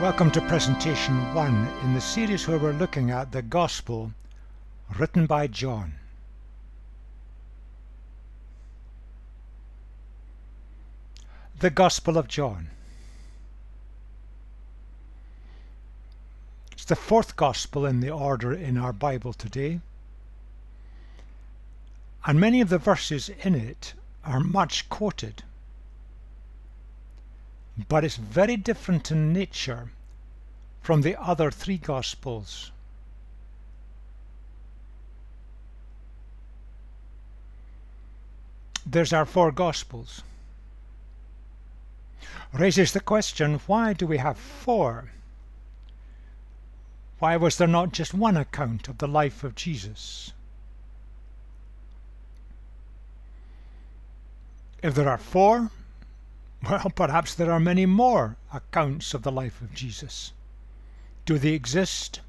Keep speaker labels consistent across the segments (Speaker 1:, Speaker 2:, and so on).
Speaker 1: Welcome to Presentation 1 in the series where we're looking at the Gospel written by John. The Gospel of John. It's the fourth Gospel in the order in our Bible today, and many of the verses in it are much quoted. But it's very different in nature from the other three Gospels. There's our four Gospels. Raises the question, why do we have four? Why was there not just one account of the life of Jesus? If there are four, well, perhaps there are many more accounts of the life of Jesus. Do they exist?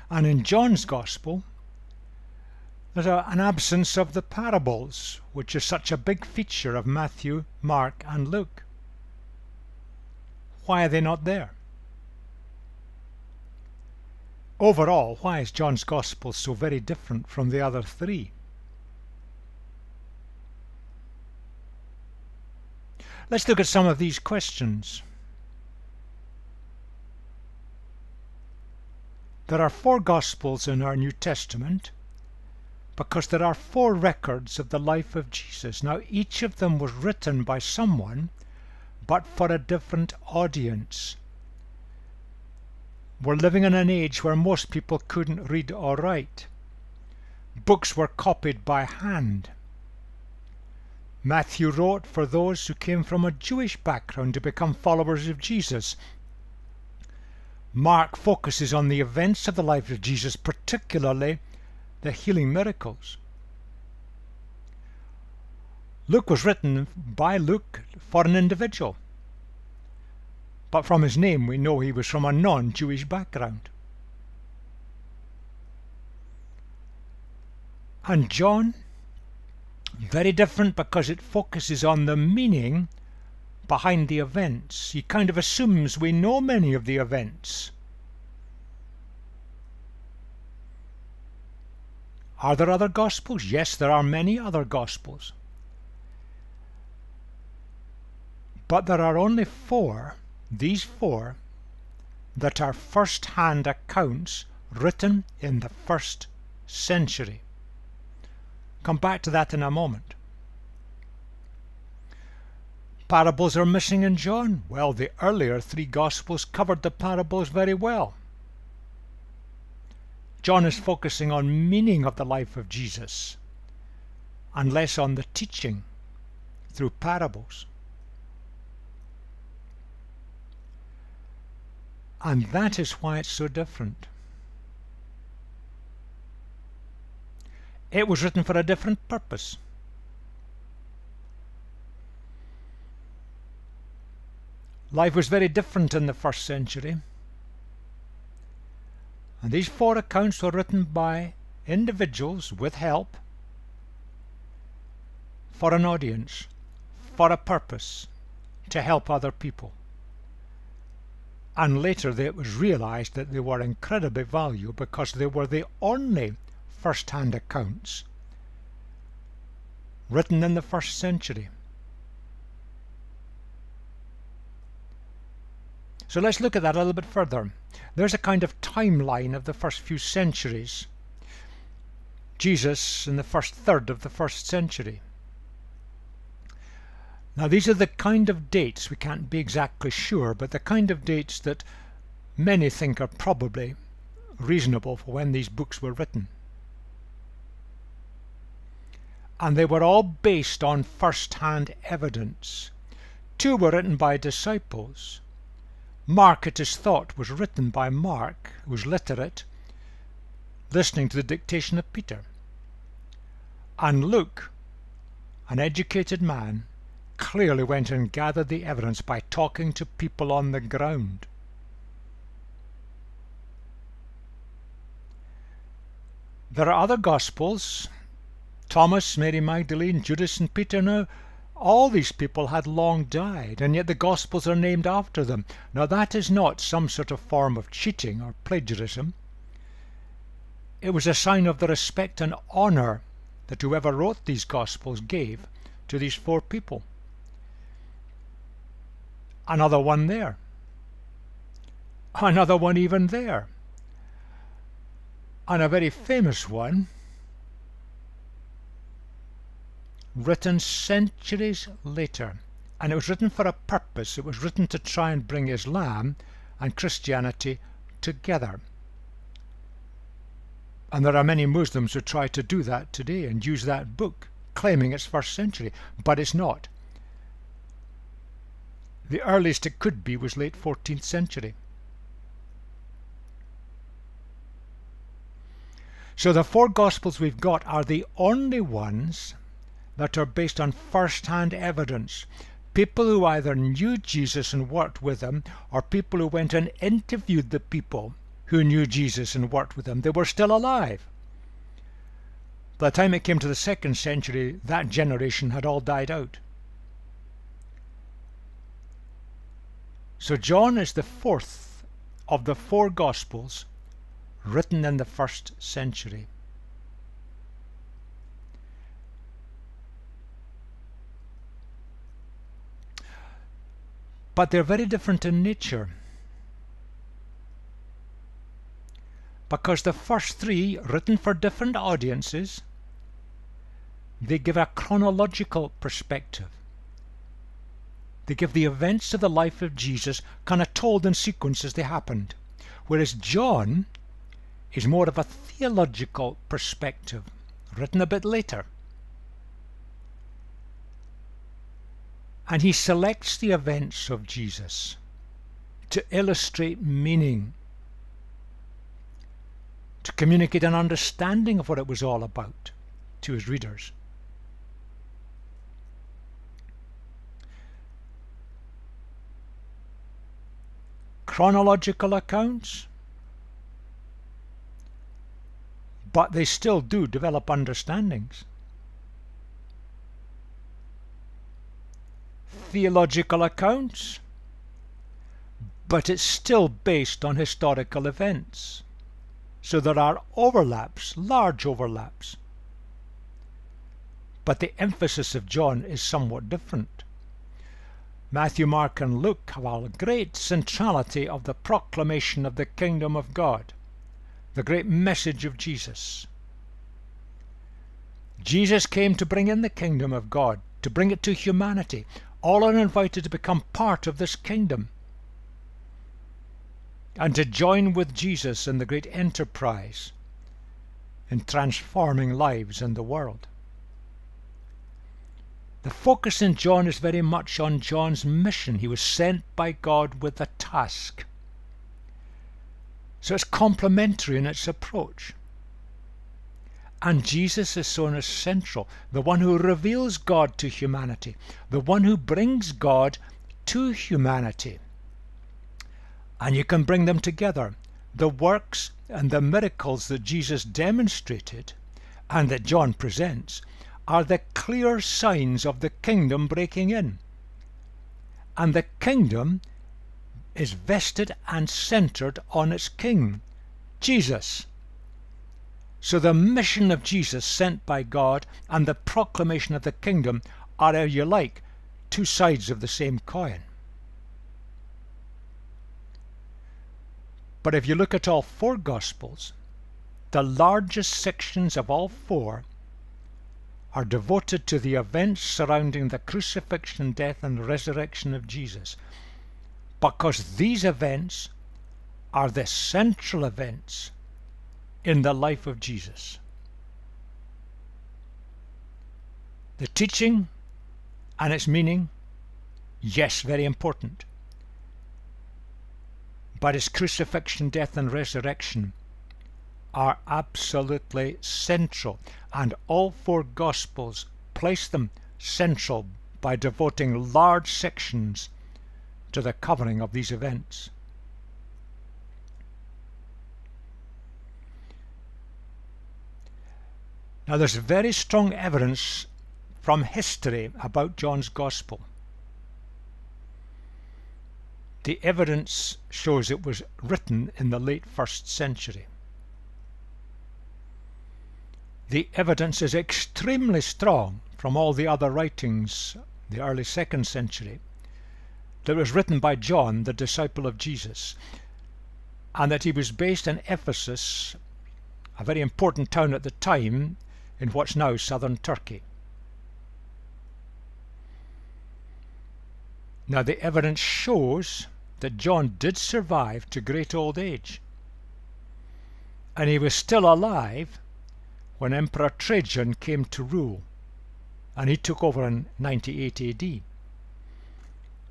Speaker 1: And in John's Gospel, there's an absence of the parables, which is such a big feature of Matthew, Mark, and Luke. Why are they not there? Overall, why is John's Gospel so very different from the other three? Let's look at some of these questions. There are four Gospels in our New Testament because there are four records of the life of Jesus. Now, each of them was written by someone, but for a different audience. We're living in an age where most people couldn't read or write. Books were copied by hand. Matthew wrote for those who came from a Jewish background to become followers of Jesus. Mark focuses on the events of the life of Jesus, particularly the healing miracles. Luke was written by Luke for an individual, but from his name we know he was from a non-Jewish background. And John, very different because it focuses on the meaning behind the events. He kind of assumes we know many of the events. Are there other Gospels? Yes, there are many other Gospels. But there are only four, these four, that are first-hand accounts written in the first century. Come back to that in a moment. Parables are missing in John. Well, the earlier three Gospels covered the parables very well. John is focusing on meaning of the life of Jesus and less on the teaching through parables. And that is why it's so different. It was written for a different purpose. Life was very different in the first century. And these four accounts were written by individuals with help for an audience, for a purpose, to help other people. And later it was realized that they were incredibly valuable because they were the only first-hand accounts written in the first century. So let's look at that a little bit further. There's a kind of timeline of the first few centuries. Jesus in the first third of the first century. Now these are the kind of dates, we can't be exactly sure, but the kind of dates that many think are probably reasonable for when these books were written. And they were all based on first-hand evidence. Two were written by disciples. Mark, it is thought, was written by Mark, who was literate, listening to the dictation of Peter. And Luke, an educated man, clearly went and gathered the evidence by talking to people on the ground. There are other Gospels. Thomas, Mary Magdalene, Judas and Peter. Now, All these people had long died, and yet the Gospels are named after them. Now that is not some sort of form of cheating or plagiarism. It was a sign of the respect and honour that whoever wrote these Gospels gave to these 4 people. Another one there. Another one even there. And a very famous one, written centuries later. And it was written for a purpose. It was written to try and bring Islam and Christianity together. And there are many Muslims who try to do that today and use that book, claiming it's 1st century, but it's not. The earliest it could be was late 14th century. So the 4 Gospels we've got are the only ones that are based on first-hand evidence. People who either knew Jesus and worked with him, or people who went and interviewed the people who knew Jesus and worked with him. They were still alive. By the time it came to the 2nd century, that generation had all died out. So John is the 4th of the 4 Gospels written in the 1st century. But they're very different in nature, because the first 3, written for different audiences, they give a chronological perspective. They give the events of the life of Jesus kind of told in sequence as they happened, whereas John is more of a theological perspective, written a bit later. And he selects the events of Jesus to illustrate meaning, to communicate an understanding of what it was all about to his readers. Chronological accounts, but they still do develop understandings. Theological accounts, but it's still based on historical events. So there are overlaps, large overlaps. But the emphasis of John is somewhat different. Matthew, Mark, and Luke have a great centrality of the proclamation of the kingdom of God, the great message of Jesus. Jesus came to bring in the kingdom of God, to bring it to humanity. All are invited to become part of this kingdom and to join with Jesus in the great enterprise in transforming lives in the world. The focus in John is very much on John's mission. He was sent by God with a task. So it's complementary in its approach. And Jesus is shown as central, the one who reveals God to humanity, the one who brings God to humanity. And you can bring them together. The works and the miracles that Jesus demonstrated and that John presents are the clear signs of the kingdom breaking in. And the kingdom is vested and centered on its king, Jesus. So the mission of Jesus sent by God and the proclamation of the kingdom are, if you like, 2 sides of the same coin. But if you look at all 4 Gospels, the largest sections of all 4 are devoted to the events surrounding the crucifixion, death, and resurrection of Jesus, because these events are the central events in the life of Jesus. The teaching and its meaning, yes, very important. But his crucifixion, death, and resurrection are absolutely central, and all 4 Gospels place them central by devoting large sections to the covering of these events. Now there's very strong evidence from history about John's Gospel. The evidence shows it was written in the late 1st century. The evidence is extremely strong from all the other writings, the early 2nd century, that it was written by John, the disciple of Jesus, and that he was based in Ephesus, a very important town at the time in what's now southern Turkey. Now the evidence shows that John did survive to great old age, and he was still alive when Emperor Trajan came to rule, and he took over in 98 AD.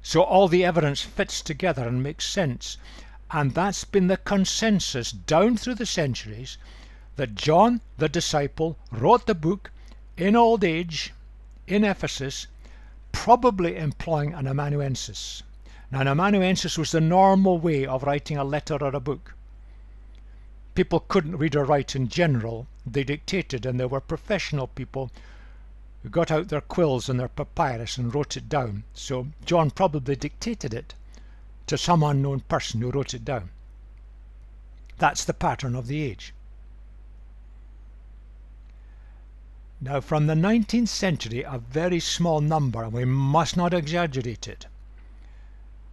Speaker 1: So all the evidence fits together and makes sense, and that's been the consensus down through the centuries, that John the disciple wrote the book in old age in Ephesus, probably employing an amanuensis. Now, an amanuensis was the normal way of writing a letter or a book. People couldn't read or write in general. They dictated, and there were professional people who got out their quills and their papyrus and wrote it down. So John probably dictated it to some unknown person who wrote it down. That's the pattern of the age. Now, from the 19th century, a very small number, and we must not exaggerate it,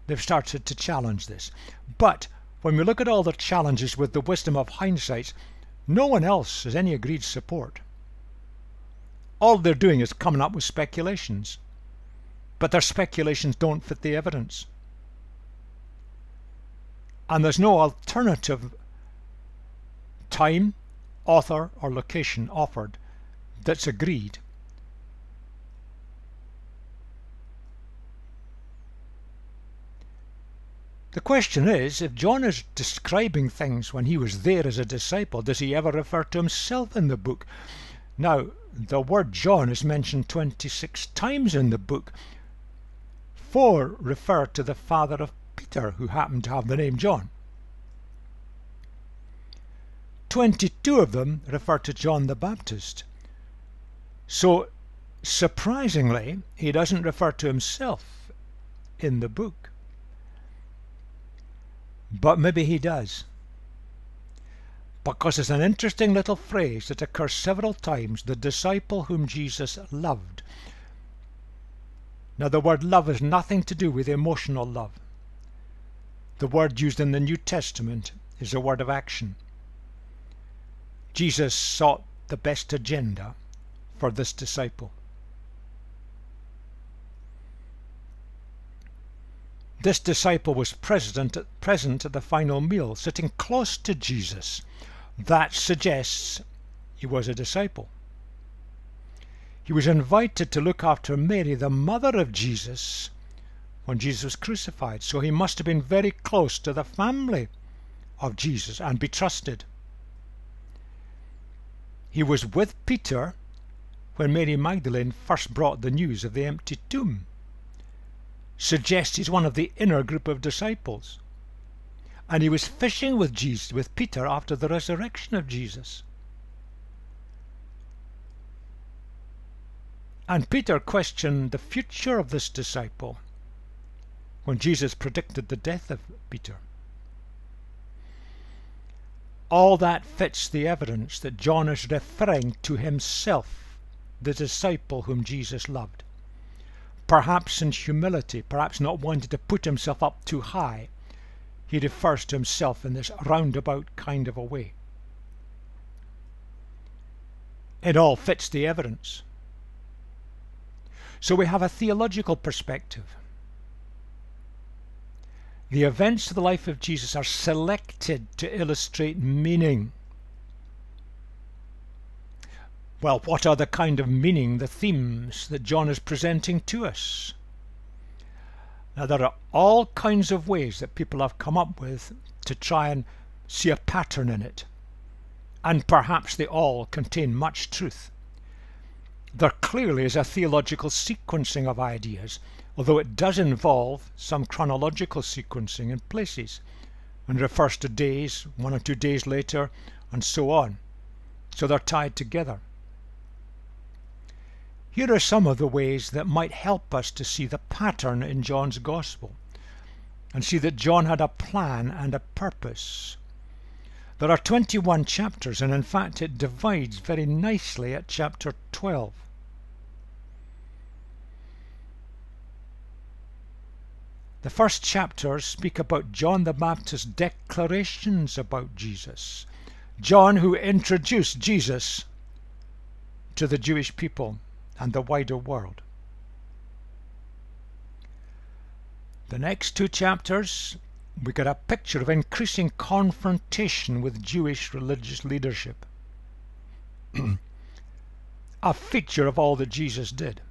Speaker 1: they've started to challenge this. But when we look at all the challenges with the wisdom of hindsight, no one else has any agreed support. All they're doing is coming up with speculations, but their speculations don't fit the evidence. And there's no alternative time, author, or location offered that's agreed. The question is, if John is describing things when he was there as a disciple, does he ever refer to himself in the book? Now, the word John is mentioned 26 times in the book. 4 refer to the father of Peter, who happened to have the name John. 22 of them refer to John the Baptist. So, surprisingly, he doesn't refer to himself in the book. But maybe he does, because it's an interesting little phrase that occurs several times, the disciple whom Jesus loved. Now, the word love has nothing to do with emotional love. The word used in the New Testament is a word of action. Jesus sought the best agenda for this disciple. This disciple was present at the final meal, sitting close to Jesus. That suggests he was a disciple. He was invited to look after Mary, the mother of Jesus, when Jesus was crucified. So he must have been very close to the family of Jesus and be trusted. He was with Peter when Mary Magdalene first brought the news of the empty tomb. Suggests he's one of the inner group of disciples. And he was fishing with Peter after the resurrection of Jesus. And Peter questioned the future of this disciple when Jesus predicted the death of Peter. All that fits the evidence that John is referring to himself, the disciple whom Jesus loved. Perhaps in humility, perhaps not wanting to put himself up too high, he refers to himself in this roundabout kind of a way. It all fits the evidence. So we have a theological perspective. The events of the life of Jesus are selected to illustrate meaning. Well, what are the kind of meaning, the themes that John is presenting to us? Now, there are all kinds of ways that people have come up with to try and see a pattern in it, and perhaps they all contain much truth. There clearly is a theological sequencing of ideas, although it does involve some chronological sequencing in places, and refers to days, 1 or 2 days later, and so on. So they're tied together. Here are some of the ways that might help us to see the pattern in John's Gospel and see that John had a plan and a purpose. There are 21 chapters, and in fact it divides very nicely at chapter 12. The first chapters speak about John the Baptist's declarations about Jesus. John, who introduced Jesus to the Jewish people and the wider world. The next 2 chapters, we get a picture of increasing confrontation with Jewish religious leadership. A feature of all that Jesus did.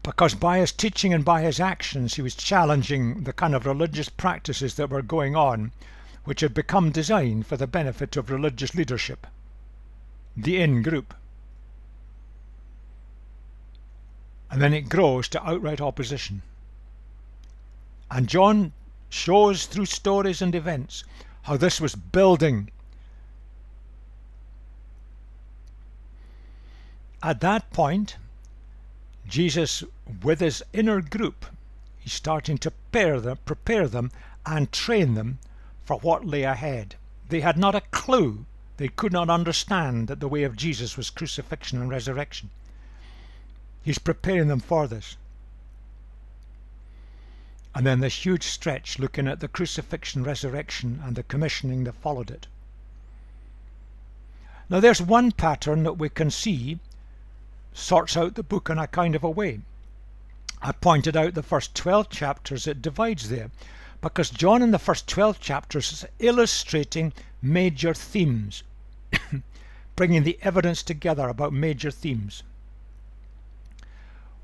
Speaker 1: Because by his teaching and by his actions he was challenging the kind of religious practices that were going on, which had become designed for the benefit of religious leadership, the in-group. And then it grows to outright opposition. And John shows through stories and events how this was building. At that point, Jesus, with his inner group, he's starting to prepare them and train them for what lay ahead. They had not a clue. They could not understand that the way of Jesus was crucifixion and resurrection. He's preparing them for this. And then this huge stretch looking at the crucifixion, resurrection, and the commissioning that followed it. Now there's one pattern that we can see sorts out the book in a kind of a way. I pointed out the first 12 chapters, it divides there, because John in the first 12 chapters is illustrating major themes, bringing the evidence together about major themes.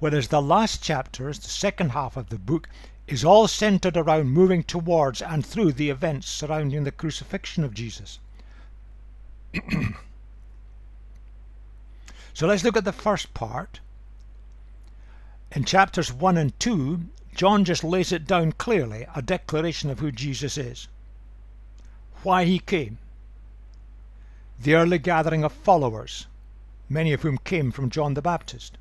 Speaker 1: Whereas the last chapters, the second half of the book, is all centered around moving towards and through the events surrounding the crucifixion of Jesus. So let's look at the first part. In chapters 1 and 2, John just lays it down clearly, a declaration of who Jesus is, why he came, the early gathering of followers, many of whom came from John the Baptist,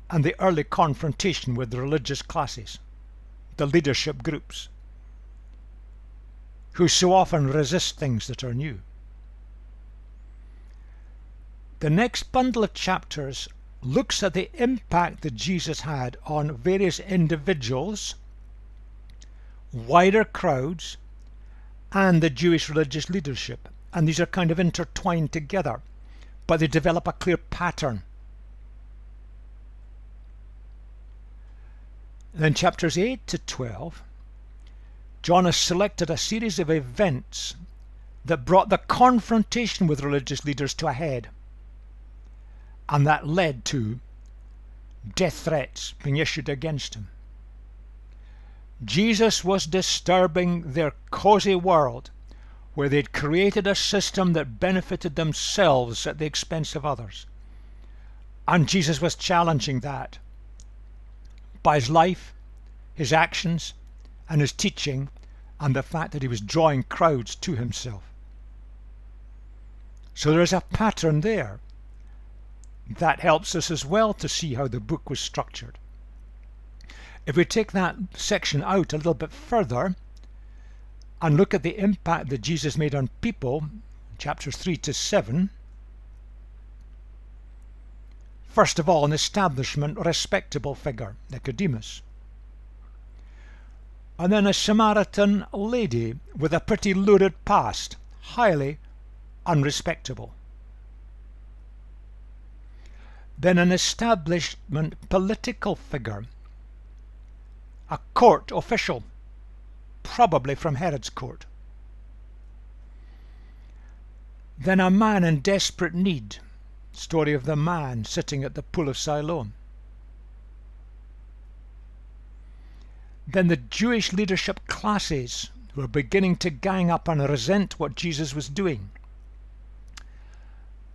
Speaker 1: and the early confrontation with the religious classes, the leadership groups, who so often resist things that are new. The next bundle of chapters looks at the impact that Jesus had on various individuals, wider crowds, and the Jewish religious leadership. And these are kind of intertwined together, but they develop a clear pattern. Then chapters 8 to 12, John has selected a series of events that brought the confrontation with religious leaders to a head. And that led to death threats being issued against him. Jesus was disturbing their cozy world where they'd created a system that benefited themselves at the expense of others. And Jesus was challenging that by his life, his actions, and his teaching, and the fact that he was drawing crowds to himself. So there is a pattern there. That helps us as well to see how the book was structured. If we take that section out a little bit further and look at the impact that Jesus made on people, chapters 3 to 7, first of all, an establishment respectable figure, Nicodemus. And then a Samaritan lady with a pretty lurid past, highly unrespectable. Then an establishment political figure, a court official, probably from Herod's court. Then a man in desperate need, story of the man sitting at the pool of Siloam. Then the Jewish leadership classes who were beginning to gang up and resent what Jesus was doing.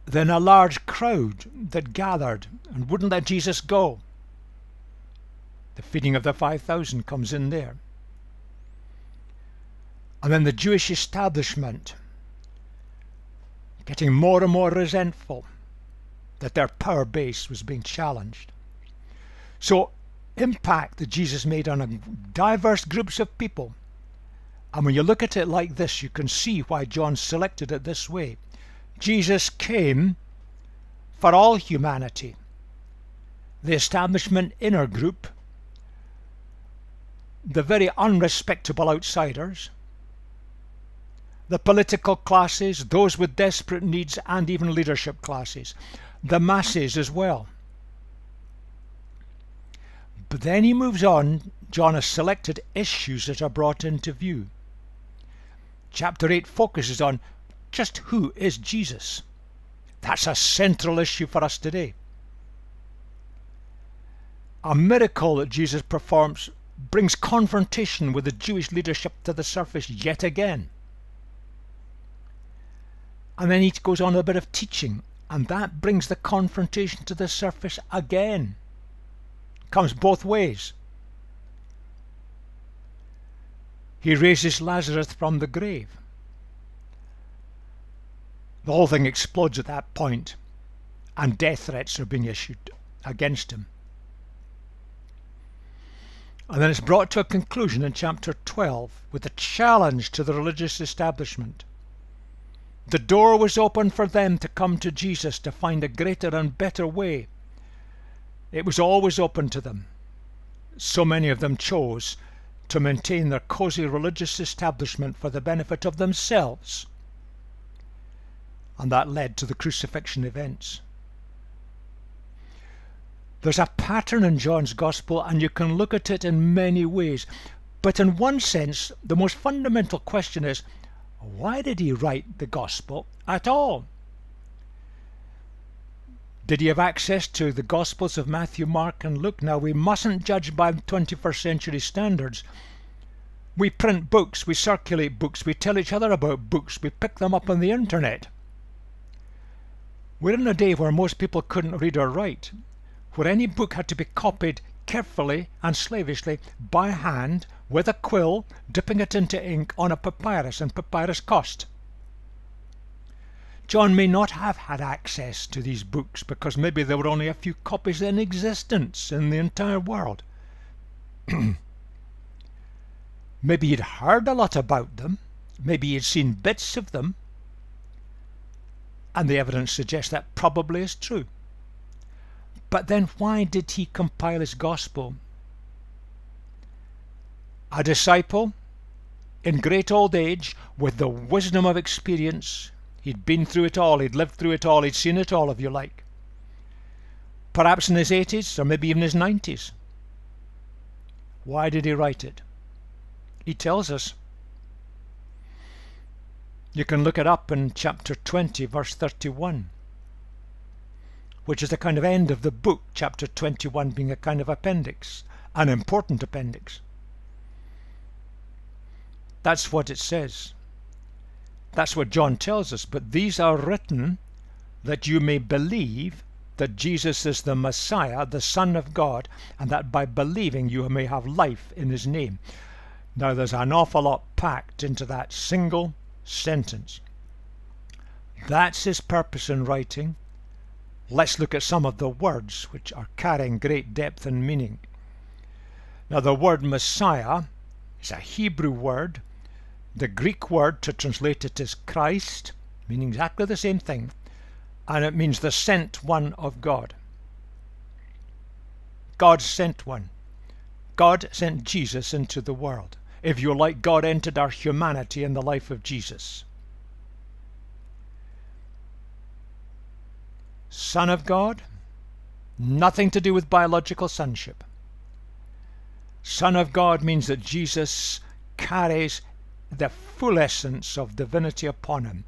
Speaker 1: Then a large crowd that gathered and wouldn't let Jesus go. The feeding of the 5,000 comes in there. And then the Jewish establishment, getting more and more resentful that their power base was being challenged. So, impact that Jesus made on diverse groups of people. And when you look at it like this, you can see why John selected it this way. Jesus came for all humanity. The establishment inner group, the very unrespectable outsiders, the political classes, those with desperate needs, and even leadership classes, the masses as well. But then he moves on. John has selected issues that are brought into view. Chapter 8 focuses on just who is Jesus. That's a central issue for us today. A miracle that Jesus performs brings confrontation with the Jewish leadership to the surface yet again. And then he goes on a bit of teaching, and that brings the confrontation to the surface again. Comes both ways. He raises Lazarus from the grave. The whole thing explodes at that point, and death threats are being issued against him. And then it's brought to a conclusion in chapter 12 with a challenge to the religious establishment. The door was open for them to come to Jesus to find a greater and better way. It was always open to them. So many of them chose to maintain their cozy religious establishment for the benefit of themselves. And that led to the crucifixion events. There's a pattern in John's Gospel, and you can look at it in many ways. But in one sense, the most fundamental question is, why did he write the Gospel at all? Did he have access to the Gospels of Matthew, Mark, and Luke? Now, we mustn't judge by 21st century standards. We print books, we circulate books, we tell each other about books, we pick them up on the internet. We're in a day where most people couldn't read or write, where any book had to be copied carefully and slavishly by hand with a quill, dipping it into ink on a papyrus, and papyrus cost. John may not have had access to these books because maybe there were only a few copies in existence in the entire world. Maybe he'd heard a lot about them, maybe he'd seen bits of them, and the evidence suggests that probably is true. But then why did he compile his gospel? A disciple in great old age with the wisdom of experience. He'd been through it all, he'd lived through it all, he'd seen it all, if you like. Perhaps in his 80s or maybe even his 90s. Why did he write it? He tells us. You can look it up in chapter 20, verse 31, which is the kind of end of the book, chapter 21 being a kind of appendix, an important appendix. That's what it says. That's what John tells us. But these are written that you may believe that Jesus is the Messiah, the Son of God, and that by believing you may have life in his name. Now there's an awful lot packed into that single sentence. That's his purpose in writing. Let's look at some of the words which are carrying great depth and meaning. Now the word Messiah is a Hebrew word. The Greek word to translate it is Christ, meaning exactly the same thing, and it means the sent one of God. God sent one. God sent Jesus into the world. If you like, God entered our humanity in the life of Jesus. Son of God, nothing to do with biological sonship. Son of God means that Jesus carries the full essence of divinity upon him.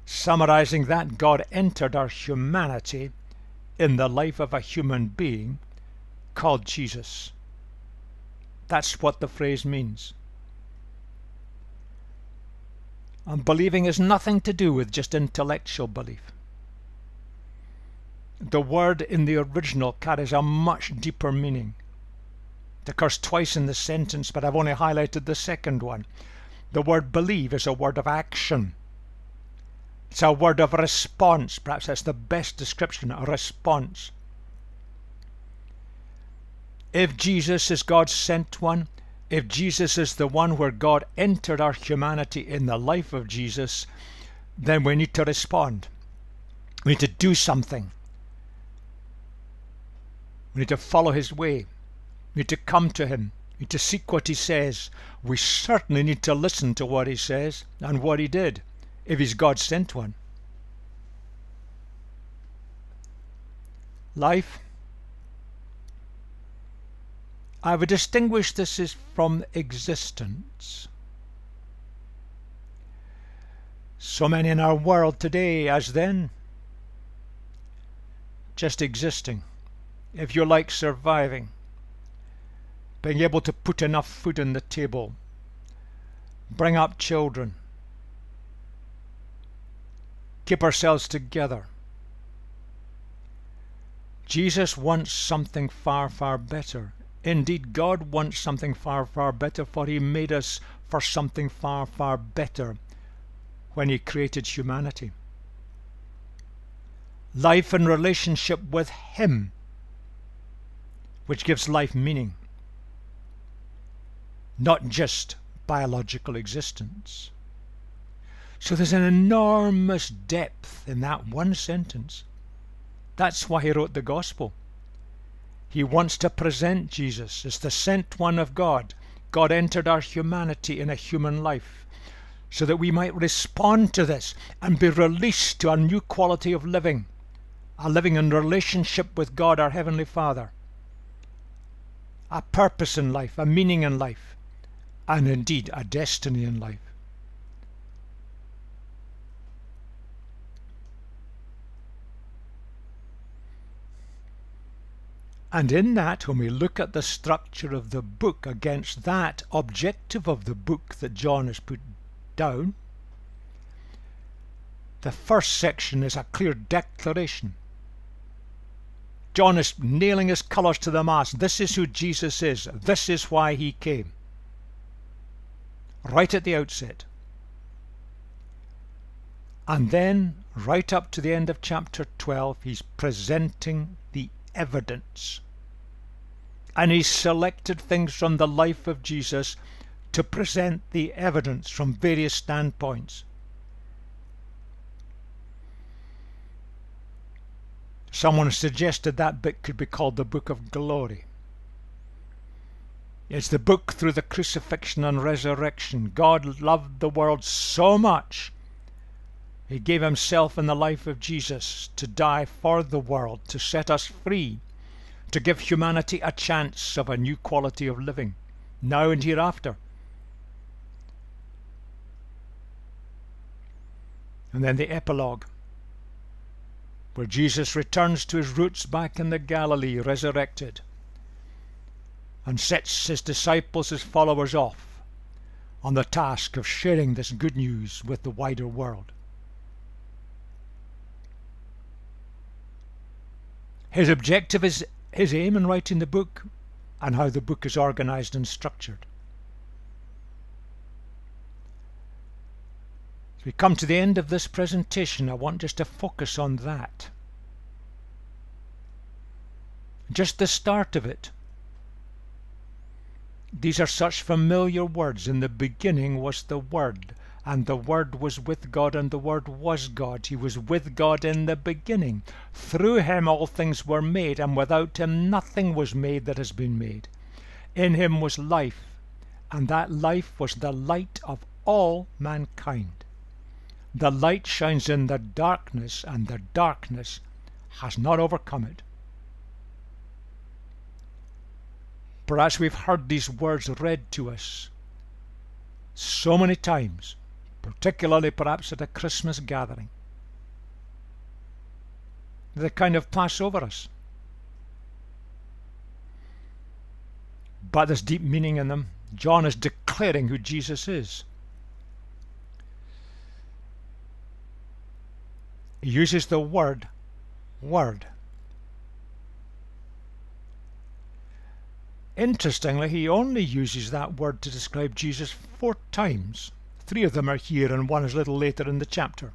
Speaker 1: Summarizing that, God entered our humanity in the life of a human being called Jesus. That's what the phrase means. And believing has nothing to do with just intellectual belief. The word in the original carries a much deeper meaning. It occurs twice in the sentence, but I've only highlighted the second one. The word believe is a word of action. It's a word of response. Perhaps that's the best description, a response. If Jesus is God's sent one, if Jesus is the one where God entered our humanity in the life of Jesus, then we need to respond. We need to do something. We need to follow his way. We need to come to him. We need to seek what he says. We certainly need to listen to what he says and what he did, if he's God's sent one. Life. I would distinguish this as from existence. So many in our world today, as then, just existing. If you like, surviving. Being able to put enough food on the table. Bring up children. Keep ourselves together. Jesus wants something far, far better. Indeed, God wants something far, far better, for he made us for something far, far better when he created humanity. Life in relationship with him, which gives life meaning, not just biological existence. So there's an enormous depth in that one sentence. That's why he wrote the gospel. He wants to present Jesus as the sent one of God. God entered our humanity in a human life so that we might respond to this and be released to a new quality of living, a living in relationship with God, our Heavenly Father, a purpose in life, a meaning in life, and indeed a destiny in life. And in that, when we look at the structure of the book against that objective of the book that John has put down, the first section is a clear declaration. John is nailing his colours to the mast. This is who Jesus is. This is why he came. Right at the outset. And then, right up to the end of chapter 12, he's presenting the evidence. And he's selected things from the life of Jesus to present the evidence from various standpoints. Someone suggested that book could be called the Book of Glory. It's the book through the crucifixion and resurrection. God loved the world so much, he gave himself in the life of Jesus to die for the world, to set us free, to give humanity a chance of a new quality of living, now and hereafter. And then the epilogue, where Jesus returns to his roots back in the Galilee, resurrected, and sets his disciples, his followers, off on the task of sharing this good news with the wider world. His objective is his aim in writing the book and how the book is organized and structured. As we come to the end of this presentation, I want just to focus on that. Just the start of it. These are such familiar words. In the beginning was the Word, and the Word was with God, and the Word was God. He was with God in the beginning. Through him all things were made, and without him nothing was made that has been made. In him was life, and that life was the light of all mankind. The light shines in the darkness, and the darkness has not overcome it. Perhaps we've heard these words read to us so many times, particularly perhaps at a Christmas gathering. They kind of pass over us. But there's deep meaning in them. John is declaring who Jesus is. He uses the word, word. Interestingly, he only uses that word to describe Jesus 4 times. 3 of them are here and 1 is a little later in the chapter.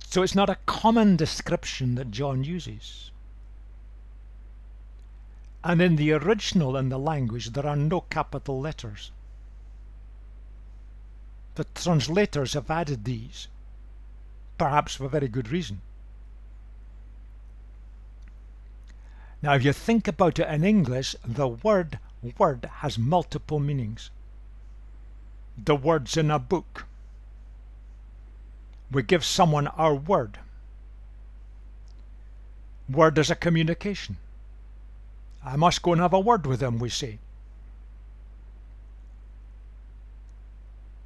Speaker 1: So it's not a common description that John uses. And in the original in the language there are no capital letters. The translators have added these, perhaps for very good reason. Now if you think about it in English, the word has multiple meanings. The word's in a book. We give someone our word. Word is a communication. I must go and have a word with him, we say.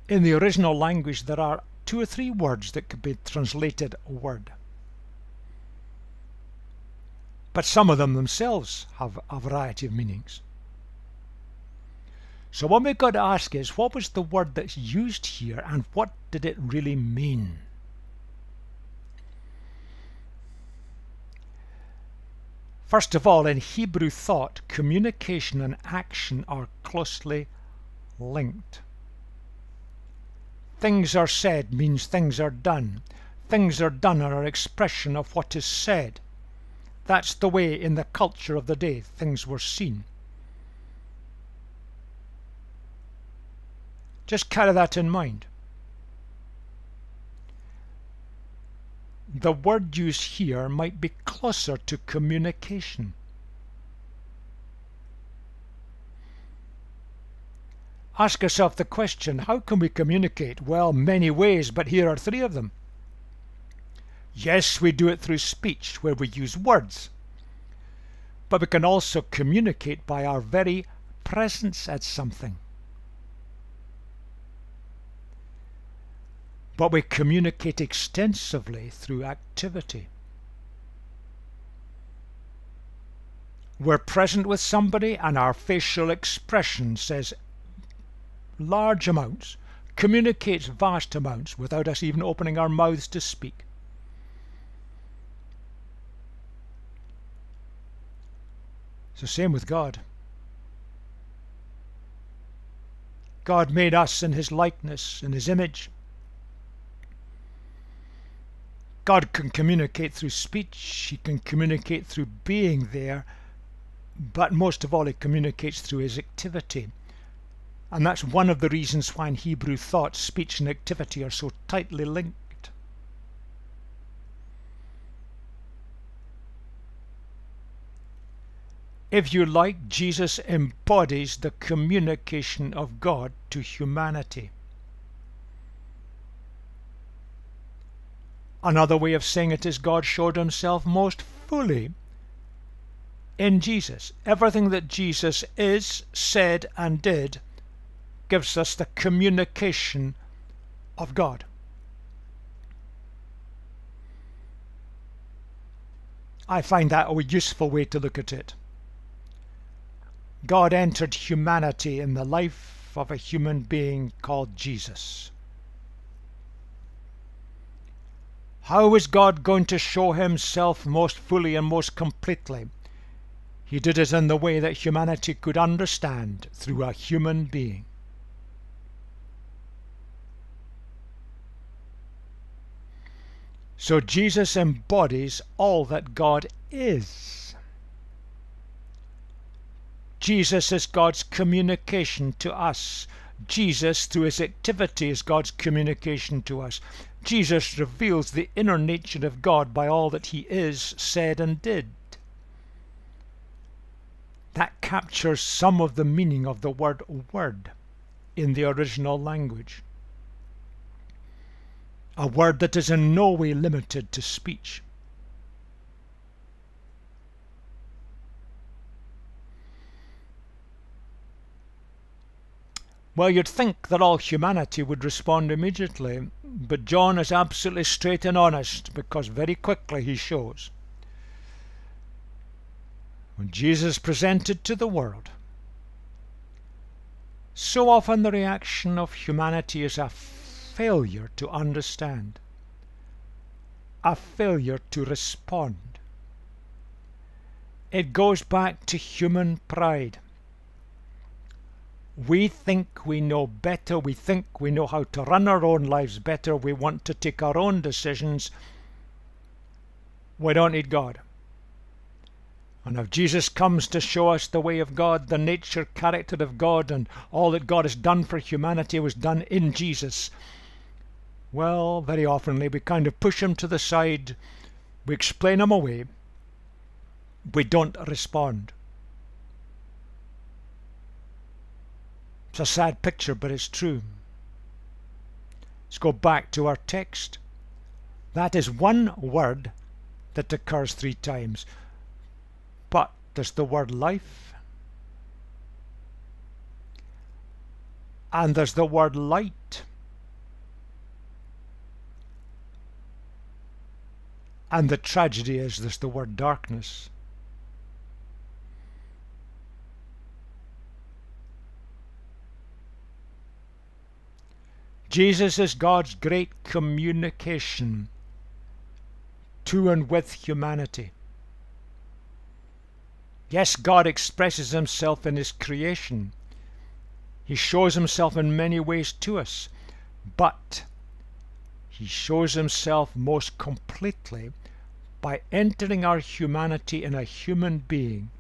Speaker 1: In the original language there are 2 or 3 words that could be translated word. But some of them themselves have a variety of meanings. So what we've got to ask is, what was the word that's used here and what did it really mean? First of all, in Hebrew thought, communication and action are closely linked. Things are said means things are done. Things are done are an expression of what is said. That's the way in the culture of the day things were seen. Just carry that in mind. The word used here might be closer to communication. Ask yourself the question, how can we communicate? Well, many ways, but here are 3 of them. Yes, we do it through speech, where we use words. But we can also communicate by our very presence at something. But we communicate extensively through activity. We're present with somebody and our facial expression says large amounts, communicates vast amounts without us even opening our mouths to speak. It's the same with God. God made us in his likeness, in his image. God can communicate through speech, he can communicate through being there, but most of all he communicates through his activity. And that's one of the reasons why in Hebrew thought speech and activity are so tightly linked. If you like, Jesus embodies the communication of God to humanity. Another way of saying it is God showed himself most fully in Jesus. Everything that Jesus is, said and did gives us the communication of God. I find that a useful way to look at it. God entered humanity in the life of a human being called Jesus. How is God going to show himself most fully and most completely? He did it in the way that humanity could understand, through a human being. So Jesus embodies all that God is. Jesus is God's communication to us. Jesus, through his activity, is God's communication to us. Jesus reveals the inner nature of God by all that he is, said and did. That captures some of the meaning of the word word in the original language. A word that is in no way limited to speech. Well, you'd think that all humanity would respond immediately, but John is absolutely straight and honest, because very quickly he shows. When Jesus presented to the world, so often the reaction of humanity is a failure to understand, a failure to respond. It goes back to human pride. We think we know better, we think we know how to run our own lives better, we want to take our own decisions, We don't need God. And if Jesus comes to show us the way of God, the nature, character of God, and all that God has done for humanity was done in Jesus, well, very oftenly we kind of push him to the side, we explain him away, we don't respond. It's a sad picture, but it's true. Let's go back to our text. That is one word that occurs 3 times. But there's the word life, and there's the word light, and the tragedy is there's the word darkness. Jesus is God's great communication to and with humanity. Yes, God expresses himself in his creation. He shows himself in many ways to us, but he shows himself most completely by entering our humanity in a human being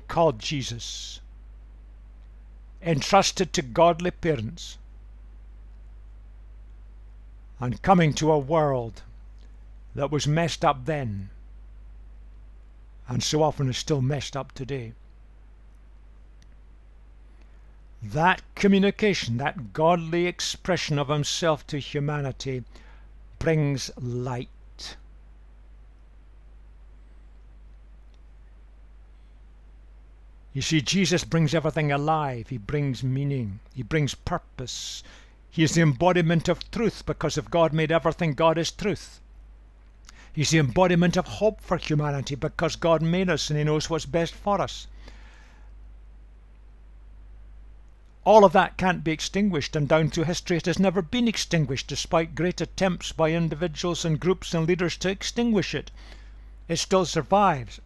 Speaker 1: called Jesus, entrusted to godly parents, and coming to a world that was messed up then, and so often is still messed up today. That communication, that godly expression of himself to humanity, brings light. You see, Jesus brings everything alive. He brings meaning. He brings purpose. He is the embodiment of truth, because if God made everything, God is truth. He's the embodiment of hope for humanity, because God made us and he knows what's best for us. All of that can't be extinguished, and down through history it has never been extinguished, despite great attempts by individuals and groups and leaders to extinguish it. It still survives.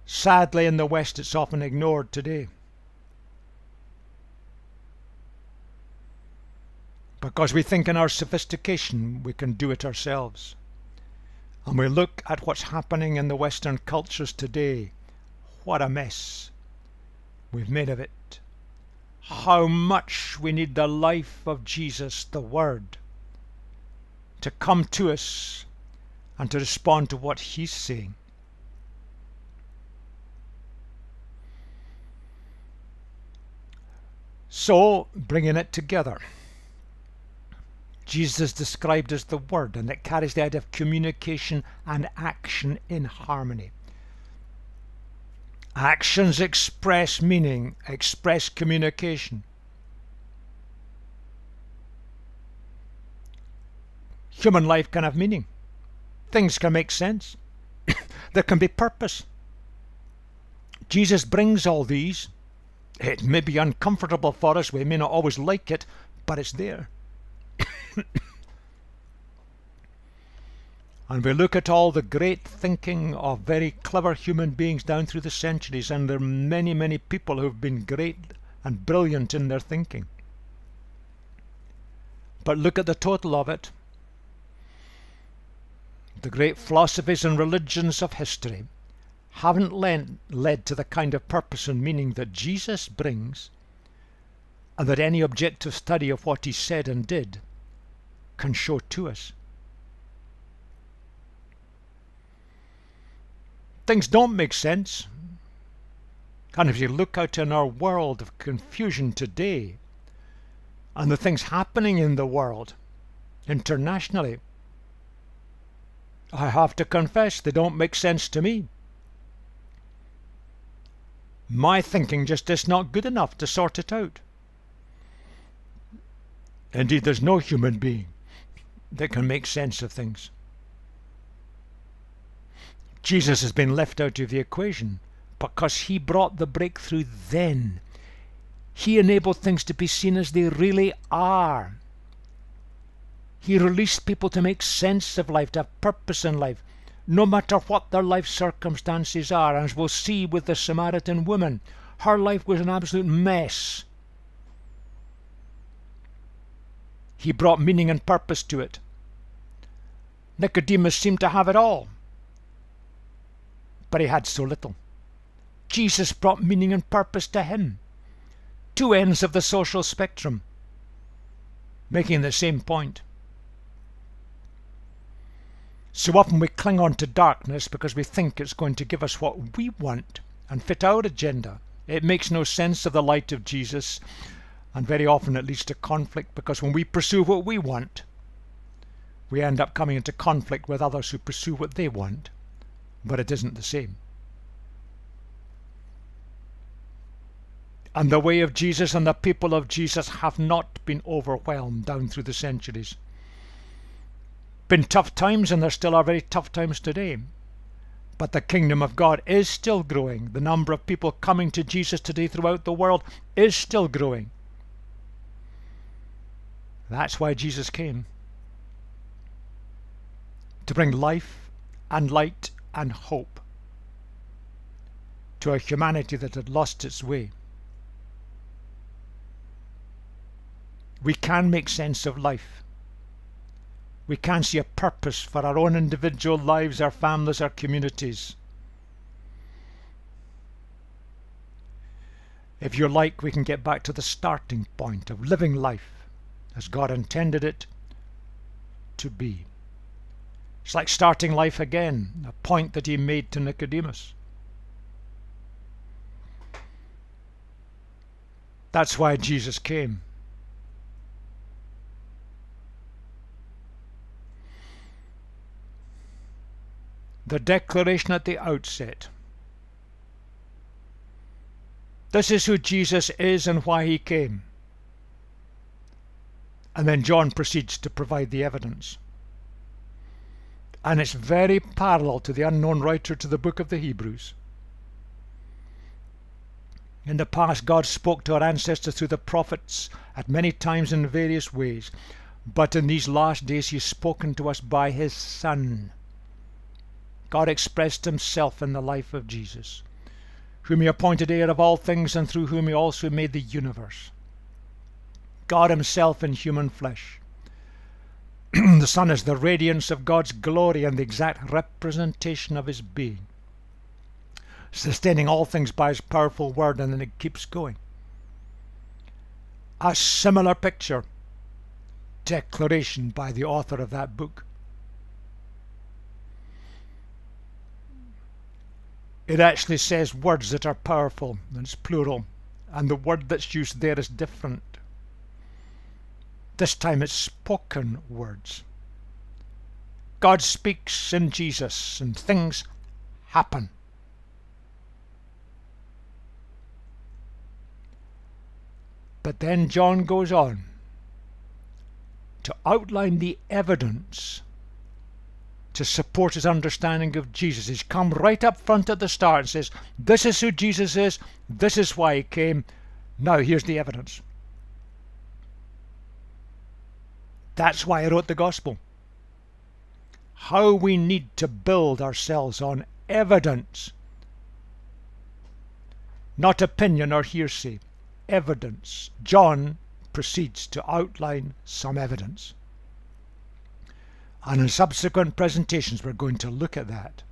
Speaker 1: Sadly, in the West it's often ignored today, because we think in our sophistication we can do it ourselves. And we look at what's happening in the Western cultures today. What a mess we've made of it. How much we need the life of Jesus, the Word, to come to us and to respond to what he's saying. So, bringing it together, Jesus is described as the Word, and it carries the idea of communication and action in harmony. Actions express meaning, express communication. Human life can have meaning. Things can make sense. There can be purpose. Jesus brings all these. It may be uncomfortable for us, we may not always like it, but it's there. And we look at all the great thinking of very clever human beings down through the centuries, and there are many, many people who have been great and brilliant in their thinking. But look at the total of it. The great philosophies and religions of history haven't led to the kind of purpose and meaning that Jesus brings, and that any objective study of what he said and did can show to us. Things don't make sense. And if you look out in our world of confusion today, and the things happening in the world, internationally, I have to confess they don't make sense to me. My thinking just is not good enough to sort it out. Indeed, there's no human being that can make sense of things. Jesus has been left out of the equation because he brought the breakthrough then. He enabled things to be seen as they really are. He released people to make sense of life, to have purpose in life, no matter what their life circumstances are. As we'll see with the Samaritan woman, her life was an absolute mess. He brought meaning and purpose to it. Nicodemus seemed to have it all, but he had so little. Jesus brought meaning and purpose to him. Two ends of the social spectrum, making the same point. So often we cling on to darkness because we think it's going to give us what we want and fit our agenda. It makes no sense of the light of Jesus, and very often it leads to conflict, because when we pursue what we want, we end up coming into conflict with others who pursue what they want, but it isn't the same. And the way of Jesus and the people of Jesus have not been overwhelmed down through the centuries. Been tough times, and there still are very tough times today. But the kingdom of God is still growing. The number of people coming to Jesus today throughout the world is still growing. That's why Jesus came. To bring life and light and hope to a humanity that had lost its way. We can make sense of life. We can see a purpose for our own individual lives, our families, our communities. If you're like, we can get back to the starting point of living life as God intended it to be. It's like starting life again, a point that he made to Nicodemus. That's why Jesus came. The declaration at the outset. This is who Jesus is and why he came. And then John proceeds to provide the evidence. And it's very parallel to the unknown writer to the book of the Hebrews. In the past, God spoke to our ancestors through the prophets at many times in various ways. But in these last days, he has spoken to us by his Son. God expressed himself in the life of Jesus, whom he appointed heir of all things, and through whom he also made the universe. God himself in human flesh. The Son is the radiance of God's glory and the exact representation of his being, sustaining all things by his powerful word, and then it keeps going. A similar picture, declaration by the author of that book. It actually says words that are powerful, and it's plural, and the word that's used there is different. This time it's spoken words. God speaks in Jesus and things happen. But then John goes on to outline the evidence to support his understanding of Jesus. He's come right up front at the start and says, this is who Jesus is, this is why he came, now here's the evidence. That's why I wrote the gospel. How we need to build ourselves on evidence. Not opinion or hearsay. Evidence. John proceeds to outline some evidence. And in subsequent presentations we're going to look at that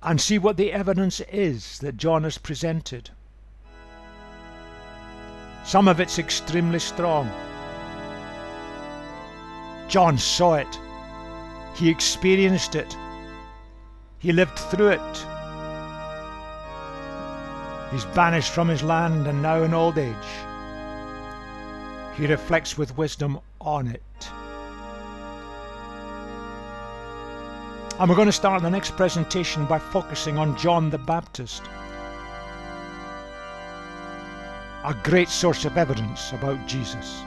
Speaker 1: and see what the evidence is that John has presented. Some of it's extremely strong. John saw it. He experienced it. He lived through it. He's banished from his land, and now in old age he reflects with wisdom on it. And we're going to start the next presentation by focusing on John the Baptist, a great source of evidence about Jesus.